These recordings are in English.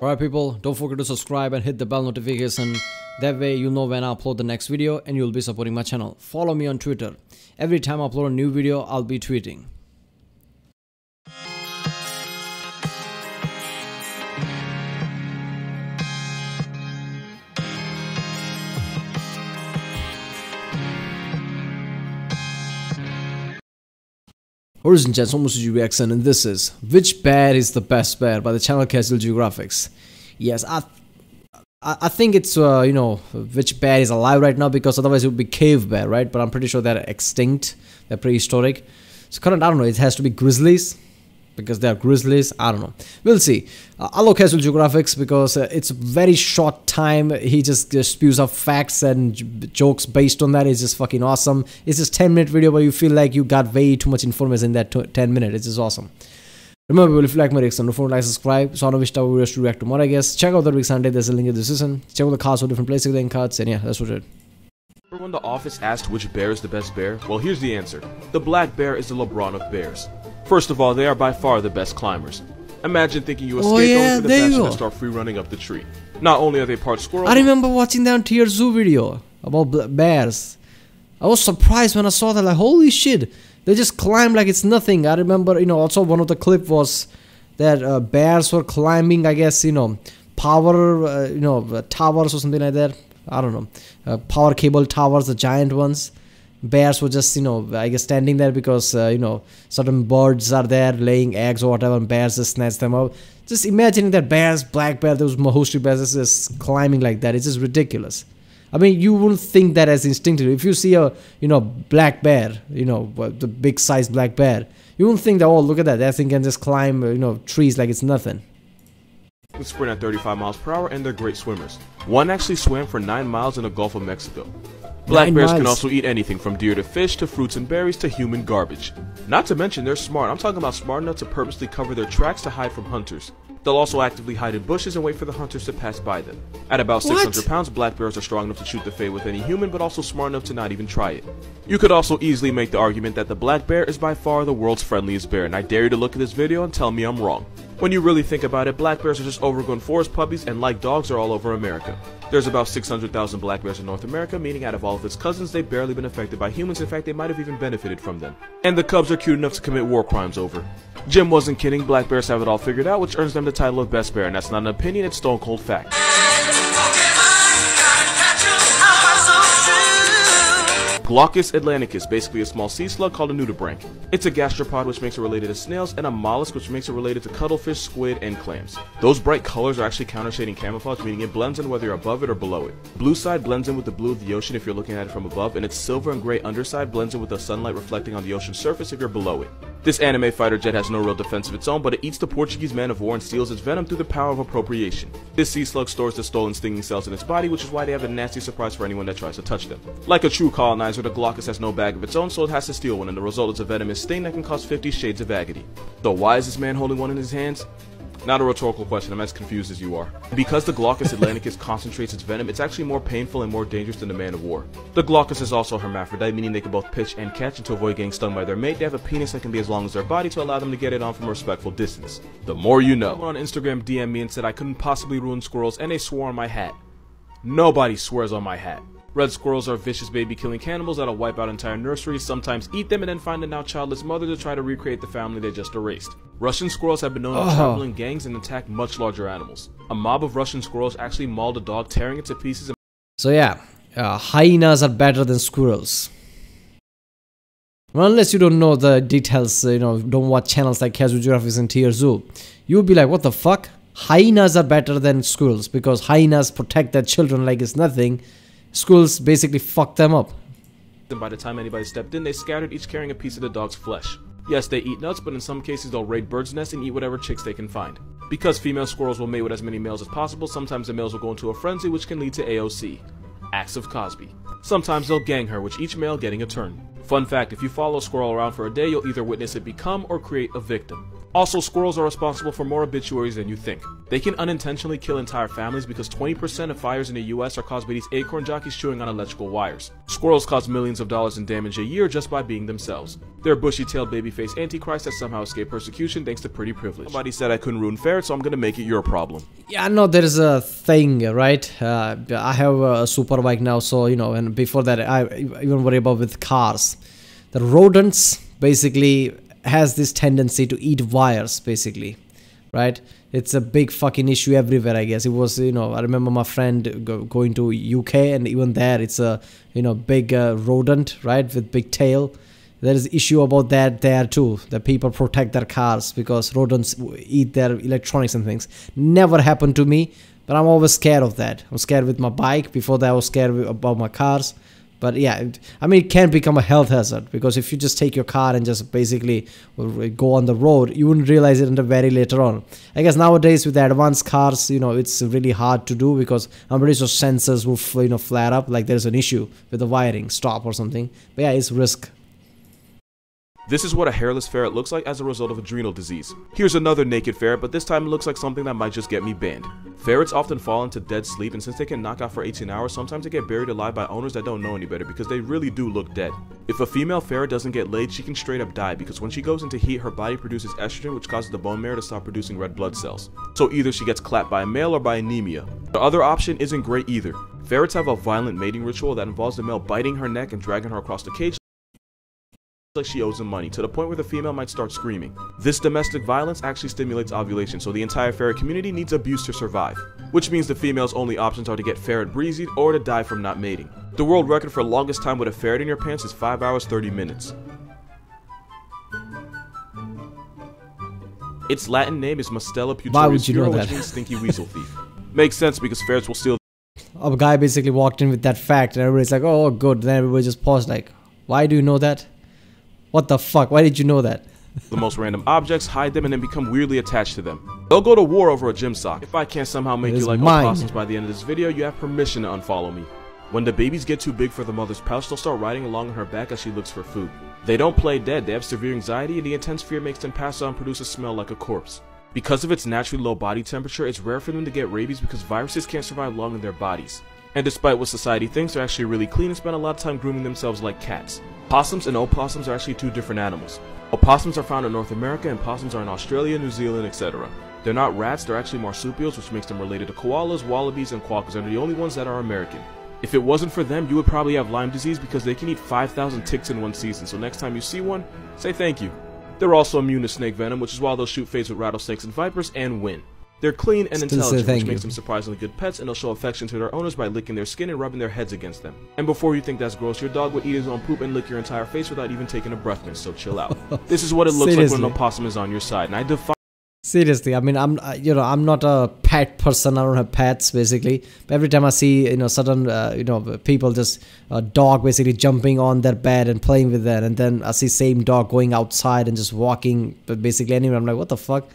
Alright people, don't forget to subscribe and hit the bell notification. That way you'll know when I upload the next video and you'll be supporting my channel. Follow me on Twitter. Every time I upload a new video, I'll be tweeting. Ladies and gents, almost a reaction, and this is Which Bear is the Best Bear by the channel Geographic. Yes, I think it's which bear is alive right now, because otherwise it would be cave bear, right? But I'm pretty sure they're extinct, they're prehistoric. So current, I don't know, it has to be grizzlies, because they are grizzlies. I don't know, we'll see. I love Geographic because it's a very short time. He just spews up facts and jokes based on that. It's just fucking awesome. It's just 10-minute video, but you feel like you got way too much information in that 10 minutes. It's just awesome. Remember, if you like my reaction, don't forget to like, subscribe. So I know which type of videos to react to more, I guess. Check out the week Sunday, there's a link in the description. Check out the cards for different places, link cards, and yeah, that's what it is. When the office asked which bear is the best bear, well, here's the answer. The black bear is the LeBron of bears. First of all, they are by far the best climbers. Imagine thinking you escape going to the fashion and start free running up the tree. Not only are they part squirrel. I remember watching that Tier Zoo video about bears. I was surprised when I saw that, like, holy shit, they just climb like it's nothing. I remember, also one of the clip was that bears were climbing, I guess, power, towers or something like that. I don't know, power cable towers, the giant ones. Bears were just, I guess standing there because, certain birds are there laying eggs or whatever, and bears just snatch them up. Just imagining that bears, black bear, those Mahoshi bears just climbing like that. It's just ridiculous. I mean, you wouldn't think that as instinctively. If you see a, black bear, the big sized black bear, you wouldn't think that, oh, look at that thing can just climb, trees like it's nothing. They sprint at 35 miles per hour, and they're great swimmers. One actually swam for 9 miles in the Gulf of Mexico. Black bears can also eat anything from deer to fish to fruits and berries to human garbage. Not to mention they're smart. I'm talking about smart enough to purposely cover their tracks to hide from hunters. They'll also actively hide in bushes and wait for the hunters to pass by them. At about 600 pounds, black bears are strong enough to shoot the fay with any human, but also smart enough to not even try it. You could also easily make the argument that the black bear is by far the world's friendliest bear, and I dare you to look at this video and tell me I'm wrong. When you really think about it, black bears are just overgrown forest puppies, and like dogs, are all over America. There's about 600,000 black bears in North America, meaning out of all of its cousins, they've barely been affected by humans. In fact, they might have even benefited from them. And the cubs are cute enough to commit war crimes over. Jim wasn't kidding, black bears have it all figured out, which earns them the title of best bear, and that's not an opinion, it's stone cold fact. Glaucus atlanticus, basically a small sea slug called a nudibranch. It's a gastropod, which makes it related to snails, and a mollusk, which makes it related to cuttlefish, squid, and clams. Those bright colors are actually counter-shading camouflage, meaning it blends in whether you're above it or below it. Blue side blends in with the blue of the ocean if you're looking at it from above, and its silver and gray underside blends in with the sunlight reflecting on the ocean surface if you're below it. This anime fighter jet has no real defense of its own, but it eats the Portuguese man of war and steals its venom through the power of appropriation. This sea slug stores the stolen stinging cells in its body, which is why they have a nasty surprise for anyone that tries to touch them. Like a true colonizer, the Glaucus has no bag of its own, so it has to steal one, and the result is a venomous sting that can cause 50 shades of agony. So why is this man holding one in his hands? Not a rhetorical question, I'm as confused as you are. Because the Glaucus atlanticus concentrates its venom, it's actually more painful and more dangerous than the man of war. The Glaucus is also hermaphrodite, meaning they can both pitch and catch, and to avoid getting stung by their mate, they have a penis that can be as long as their body to allow them to get it on from a respectful distance. The more you know. Someone on Instagram DM'd me and said I couldn't possibly ruin squirrels, and they swore on my hat. Nobody swears on my hat. Red squirrels are vicious baby-killing cannibals that'll wipe out entire nurseries, sometimes eat them, and then find a now childless mother to try to recreate the family they just erased. Russian squirrels have been known to travel in gangs and attack much larger animals. A mob of Russian squirrels actually mauled a dog, tearing it to pieces. So yeah, hyenas are better than squirrels. Well, unless you don't know the details, don't watch channels like Geographic and Tier Zoo, you'll be like, what the fuck? Hyenas are better than squirrels because hyenas protect their children like it's nothing. Squirrels basically fuck them up. And by the time anybody stepped in, they scattered, each carrying a piece of the dog's flesh. Yes, they eat nuts, but in some cases they'll raid birds' nests and eat whatever chicks they can find. Because female squirrels will mate with as many males as possible, sometimes the males will go into a frenzy, which can lead to AOC. Acts of Cosby. Sometimes they'll gang her, with each male getting a turn. Fun fact, if you follow a squirrel around for a day, you'll either witness it become or create a victim. Also, squirrels are responsible for more obituaries than you think. They can unintentionally kill entire families because 20% of fires in the US are caused by these acorn jockeys chewing on electrical wires. Squirrels cause millions of dollars in damage a year just by being themselves. They're a bushy-tailed baby-faced antichrist that somehow escaped persecution thanks to pretty privilege. Somebody said I couldn't ruin ferrets, so I'm gonna make it your problem. Yeah, I know there is a thing, right? I have a super bike now, so you know, and before that I even worry about with cars. The rodents basically has this tendency to eat wires, basically, right? It's a big fucking issue everywhere, I guess. It was, you know, I remember my friend going to UK, and even there it's a, you know, big rodent, right, with big tail. There is issue about that there too, that people protect their cars because rodents eat their electronics and things. Never happened to me, but I'm always scared of that. I'm scared with my bike. Before that I was scared about my cars. But yeah, I mean, it can become a health hazard because if you just take your car and just basically go on the road, you wouldn't realize it until very later on. I guess nowadays with the advanced cars, you know, it's really hard to do because I'm pretty sure sensors will, you know, flare up like there's an issue with the wiring, stop or something. But yeah, it's risk. This is what a hairless ferret looks like as a result of adrenal disease. Here's another naked ferret, but this time it looks like something that might just get me banned. Ferrets often fall into dead sleep, and since they can knock out for 18 hours, sometimes they get buried alive by owners that don't know any better because they really do look dead. If a female ferret doesn't get laid, she can straight up die because when she goes into heat, her body produces estrogen, which causes the bone marrow to stop producing red blood cells. So either she gets clapped by a male or by anemia. The other option isn't great either. Ferrets have a violent mating ritual that involves the male biting her neck and dragging her across the cage like she owes him money, to the point where the female might start screaming. This domestic violence actually stimulates ovulation, so the entire ferret community needs abuse to survive, which means the female's only options are to get ferret breezied or to die from not mating. The world record for longest time with a ferret in your pants is 5 hours 30 minutes. Its Latin name is Mustela puterius, which means stinky weasel thief. Makes sense because ferrets will steal. A guy basically walked in with that fact and everybody's like, oh good, then everybody just paused like, why do you know that? What the fuck? Why did you know that? The most random objects, hide them, and then become weirdly attached to them. They'll go to war over a gym sock. If I can't somehow make you like opossums by the end of this video, you have permission to unfollow me. When the babies get too big for the mother's pouch, they'll start riding along on her back as she looks for food. They don't play dead, they have severe anxiety, and the intense fear makes them pass out and produce a smell like a corpse. Because of its naturally low body temperature, it's rare for them to get rabies because viruses can't survive long in their bodies. And despite what society thinks, they're actually really clean and spend a lot of time grooming themselves like cats. Possums and opossums are actually two different animals. Opossums are found in North America and possums are in Australia, New Zealand, etc. They're not rats, they're actually marsupials, which makes them related to koalas, wallabies, and quokkas, and they're the only ones that are American. If it wasn't for them, you would probably have Lyme disease because they can eat 5,000 ticks in one season, so next time you see one, say thank you. They're also immune to snake venom, which is why they'll shoot fades with rattlesnakes and vipers and win. They're clean and intelligent, which makes them surprisingly good pets, and they'll show affection to their owners by licking their skin and rubbing their heads against them. And before you think that's gross, your dog would eat his own poop and lick your entire face without even taking a breath mint, so chill out. This is what it looks like when an opossum is on your side, and I defy. Seriously, I mean, I'm not a pet person. I don't have pets, basically. But every time I see, certain, people just a dog basically jumping on their bed and playing with that, and then I see same dog going outside and just walking, but basically anywhere. I'm like, what the fuck?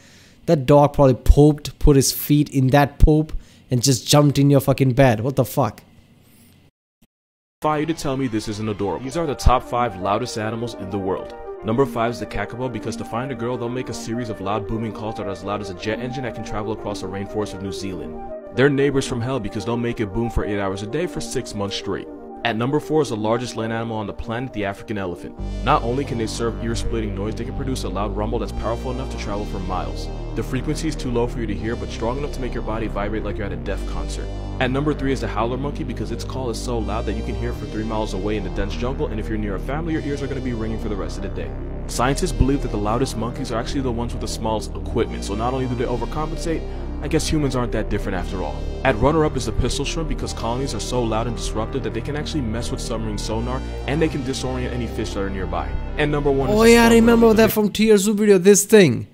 That dog probably pooped, put his feet in that poop, and just jumped in your fucking bed. What the fuck? I defy you to tell me this isn't adorable. These are the top 5 loudest animals in the world. Number 5 is the kakapo, because to find a girl, they'll make a series of loud booming calls that are as loud as a jet engine that can travel across the rainforest of New Zealand. They're neighbors from hell because they'll make it boom for 8 hours a day for 6 months straight. At number 4 is the largest land animal on the planet, the African elephant. Not only can they serve ear-splitting noise, they can produce a loud rumble that's powerful enough to travel for miles. The frequency is too low for you to hear, but strong enough to make your body vibrate like you're at a deaf concert. At number 3 is the howler monkey, because its call is so loud that you can hear it for 3 miles away in the dense jungle, and if you're near a family, your ears are going to be ringing for the rest of the day. Scientists believe that the loudest monkeys are actually the ones with the smallest equipment, so not only do they overcompensate, I guess humans aren't that different after all. At runner-up is the pistol shrimp, because colonies are so loud and disruptive that they can actually mess with submarine sonar, and they can disorient any fish that are nearby. And number 1 is oh yeah, I remember that from Tier Zoo video. This thing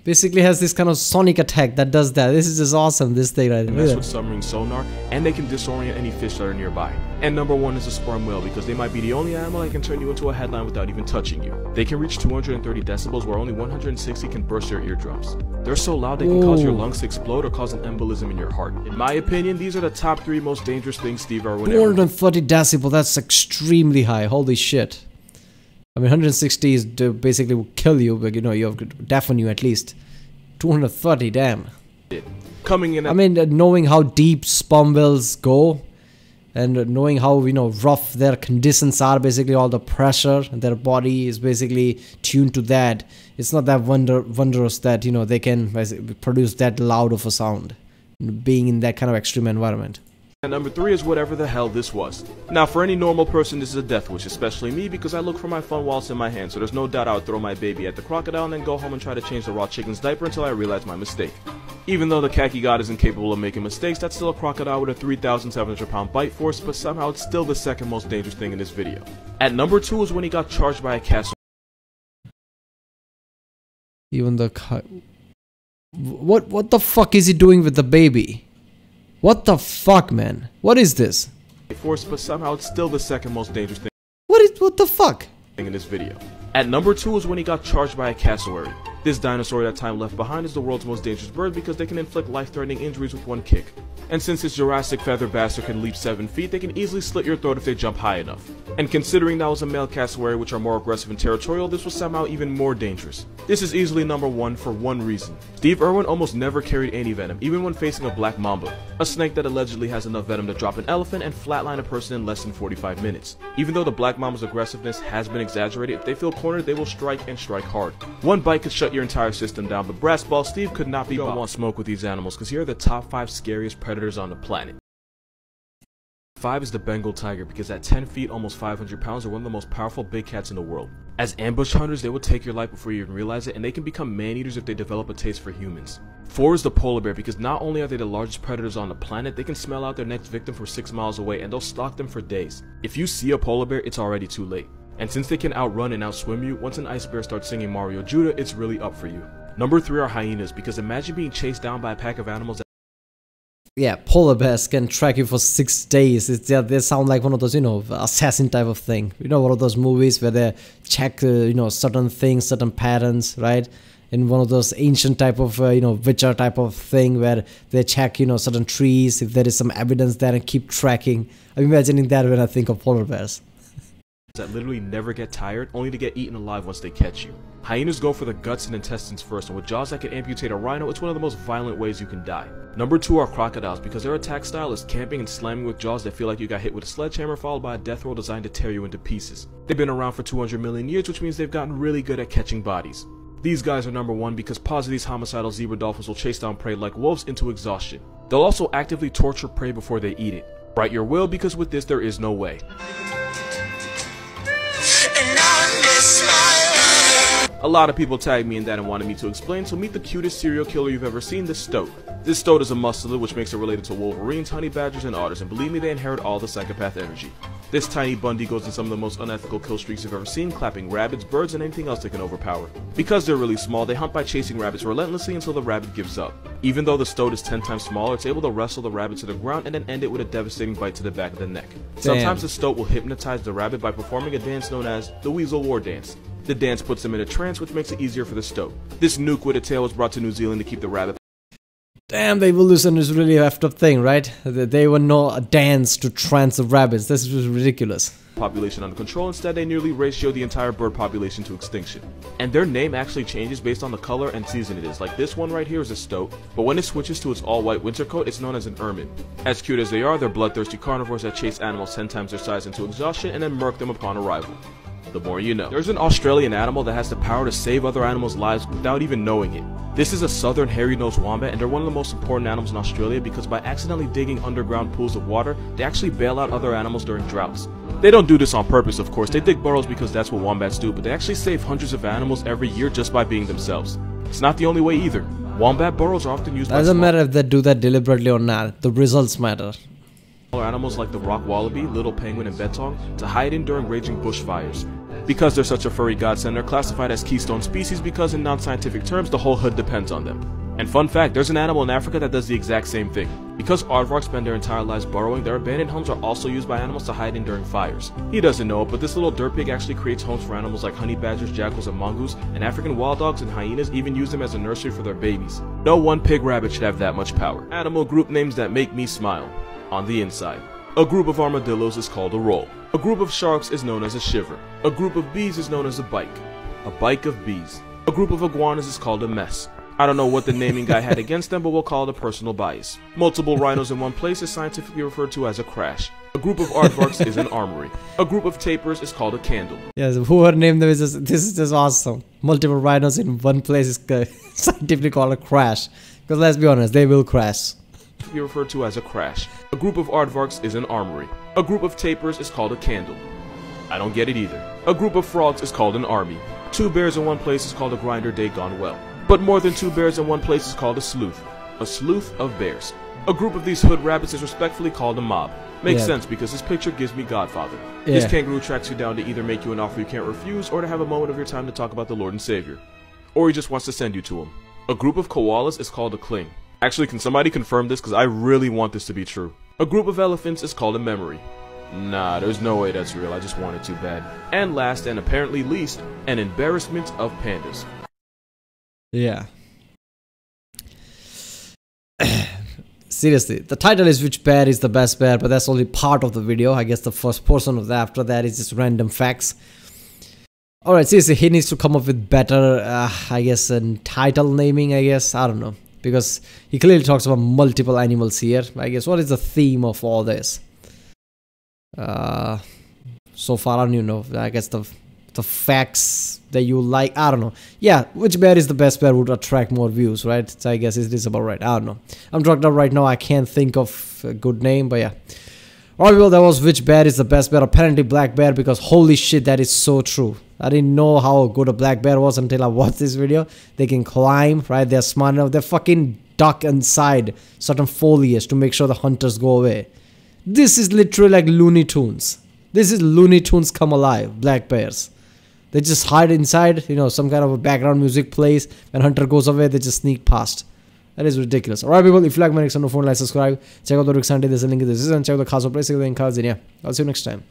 basically has this kind of sonic attack that does that. This is just awesome, this thing right here. Mess with submarine sonar, and they can disorient any fish that are nearby. And number 1 is a sperm whale, because they might be the only animal that can turn you into a headline without even touching you. They can reach 230 decibels, where only 160 can burst your eardrums. They're so loud they can cause your lungs to explode or cause an embolism in your heart. In my opinion, these are the top 3 most dangerous things Steve Irwin ever. 230 decibels, that's extremely high, holy shit. I mean, 160 is basically will kill you, but you know, you have to deafen you at least. 230, damn. Coming in. I mean, knowing how deep sperm whales go, and knowing how, you know, rough their conditions are, basically all the pressure, and their body is basically tuned to that. It's not that wondrous that, you know, they can produce that loud of a sound, being in that kind of extreme environment. And number 3 is whatever the hell this was. Now, for any normal person, this is a death wish, especially me, because I look for my fun while it's in my hand, so there's no doubt I would throw my baby at the crocodile and then go home and try to change the raw chicken's diaper until I realize my mistake. Even though the khaki god isn't capable of making mistakes, that's still a crocodile with a 3,700 pound bite force, but somehow it's still the second most dangerous thing in this video. At number 2 is when he got charged by a castle. Even the what the fuck is he doing with the baby? What the fuck, man? What is this? Force, but somehow it's still the second most dangerous thing. What the fuck? In this video. At number 2 is when he got charged by a cassowary. This dinosaur that time left behind is the world's most dangerous bird because they can inflict life-threatening injuries with one kick. And since this Jurassic feather bastard can leap 7 feet, they can easily slit your throat if they jump high enough. And considering that was a male cassowary, which are more aggressive and territorial, this was somehow even more dangerous. This is easily number 1 for one reason. Steve Irwin almost never carried any venom, even when facing a black mamba, a snake that allegedly has enough venom to drop an elephant and flatline a person in less than 45 minutes. Even though the black mamba's aggressiveness has been exaggerated, if they feel cornered, they will strike and strike hard. One bite could shut your entire system down, but Brass Ball Steve could not be bought. You don't want smoke with these animals, because here are the top 5 scariest predators on the planet. 5 is the Bengal tiger, because at 10 feet, almost 500 pounds, they're one of the most powerful big cats in the world. As ambush hunters, they will take your life before you even realize it, and they can become man-eaters if they develop a taste for humans. 4 is the polar bear, because not only are they the largest predators on the planet, they can smell out their next victim from 6 miles away, and they'll stalk them for days. If you see a polar bear, it's already too late. And since they can outrun and outswim you, once an ice bear starts singing Mario Judah, it's really up for you. Number 3 are hyenas, because imagine being chased down by a pack of animals that yeah, polar bears can track you for 6 days. They sound like one of those, you know, assassin type of thing. You know, one of those movies where they check, you know, certain things, certain patterns, right? In one of those ancient type of, you know, Witcher type of thing where they check, you know, certain trees, if there is some evidence there and keep tracking. I'm imagining that when I think of polar bears. That literally never get tired, only to get eaten alive once they catch you. Hyenas go for the guts and intestines first, and with jaws that can amputate a rhino, it's one of the most violent ways you can die. Number 2 are crocodiles, because their attack style is camping and slamming with jaws that feel like you got hit with a sledgehammer followed by a death roll designed to tear you into pieces. They've been around for 200 million years, which means they've gotten really good at catching bodies. These guys are number 1 because paws of these homicidal zebra dolphins will chase down prey like wolves into exhaustion. They'll also actively torture prey before they eat it. Write your will, because with this there is no way. A lot of people tagged me in that and wanted me to explain, so meet the cutest serial killer you've ever seen, the stoat. This stoat is a muscular, which makes it related to wolverines, honey badgers, and otters, and believe me, they inherit all the psychopath energy. This tiny Bundy goes in some of the most unethical kill streaks you've ever seen, clapping rabbits, birds, and anything else they can overpower. Because they're really small, they hunt by chasing rabbits relentlessly until the rabbit gives up. Even though the stoat is 10 times smaller, it's able to wrestle the rabbit to the ground and then end it with a devastating bite to the back of the neck. Sometimes the stoat will hypnotize the rabbit by performing a dance known as the Weasel War Dance. The dance puts them in a trance, which makes it easier for the stoat. This nuke with a tail was brought to New Zealand to keep the rabbit. Damn, the evolution is really a effed up thing, right? They would know a dance to trance the rabbits. This is ridiculous. Population under control. Instead, they nearly ratioed the entire bird population to extinction. And their name actually changes based on the color and season it is. Like this one right here is a stoat, but when it switches to its all-white winter coat, it's known as an ermine. As cute as they are, they're bloodthirsty carnivores that chase animals 10 times their size into exhaustion and then murk them upon arrival. The more you know. There's an Australian animal that has the power to save other animals' lives without even knowing it. This is a southern hairy-nosed wombat, and they're one of the most important animals in Australia because by accidentally digging underground pools of water, they actually bail out other animals during droughts. They don't do this on purpose, of course. They dig burrows because that's what wombats do, but they actually save hundreds of animals every year just by being themselves. It's not the only way either. Wombat burrows are often used by doesn't matter if they do that deliberately or not. The results matter. Animals like the rock wallaby, little penguin, and bettong to hide in during raging bushfires. Because they're such a furry godsend, they're classified as keystone species because in non-scientific terms, the whole hood depends on them. And fun fact, there's an animal in Africa that does the exact same thing. Because aardvarks spend their entire lives burrowing, their abandoned homes are also used by animals to hide in during fires. He doesn't know it, but this little dirt pig actually creates homes for animals like honey badgers, jackals, and mongoose, and African wild dogs and hyenas even use them as a nursery for their babies. No one pig rabbit should have that much power. Animal group names that make me smile. On the inside. A group of armadillos is called a roll. A group of sharks is known as a shiver. A group of bees is known as a bike. A bike of bees. A group of iguanas is called a mess. I don't know what the naming guy had against them, but we'll call it a personal bias. Multiple rhinos in one place is scientifically referred to as a crash. A group of aardvarks is an armory. A group of tapirs is called a candle. Yes, whoever named them is just, this is just awesome. Multiple rhinos in one place is scientifically called a crash. Because let's be honest, they will crash. Be referred to as a crash. A group of aardvarks is an armory. A group of tapirs is called a candle. I don't get it either. A group of frogs is called an army. Two bears in one place is called a grinder day gone well. But more than two bears in one place is called a sleuth. A sleuth of bears. A group of these hood rabbits is respectfully called a mob. Makes sense because this picture gives me Godfather. This kangaroo tracks you down to either make you an offer you can't refuse or to have a moment of your time to talk about the Lord and Savior. Or he just wants to send you to him. A group of koalas is called a cling. Actually, can somebody confirm this? Because I really want this to be true. A group of elephants is called a memory. Nah, there's no way that's real. I just want it too bad. And last, and apparently least, an embarrassment of pandas. Yeah. Seriously, the title is which bear is the best bear, but that's only part of the video. I guess the first portion of that, after that is just random facts. Alright, seriously, he needs to come up with better, I guess, title naming, I guess. I don't know. Because he clearly talks about multiple animals here. I guess, what is the theme of all this? So far, I don't even know. I guess the facts that you like, I don't know. Yeah, which bear is the best bear would attract more views, right? So I guess it is about right. I don't know. I'm drugged up right now. I can't think of a good name, but yeah. Alright, well, that was which bear is the best bear. Apparently black bear, because holy shit, that is so true. I didn't know how good a black bear was until I watched this video. They can climb, right? They're smart enough. They fucking duck inside certain foliage to make sure the hunters go away. This is literally like Looney Tunes. This is Looney Tunes come alive, black bears. They just hide inside, you know, some kind of a background music plays. When hunter goes away, they just sneak past. That is ridiculous. Alright, people, if you like my next one, no phone, like, subscribe. Check out the Rick Sunday, there's a link in the description. Check out the Khaso place, and yeah, I'll see you next time.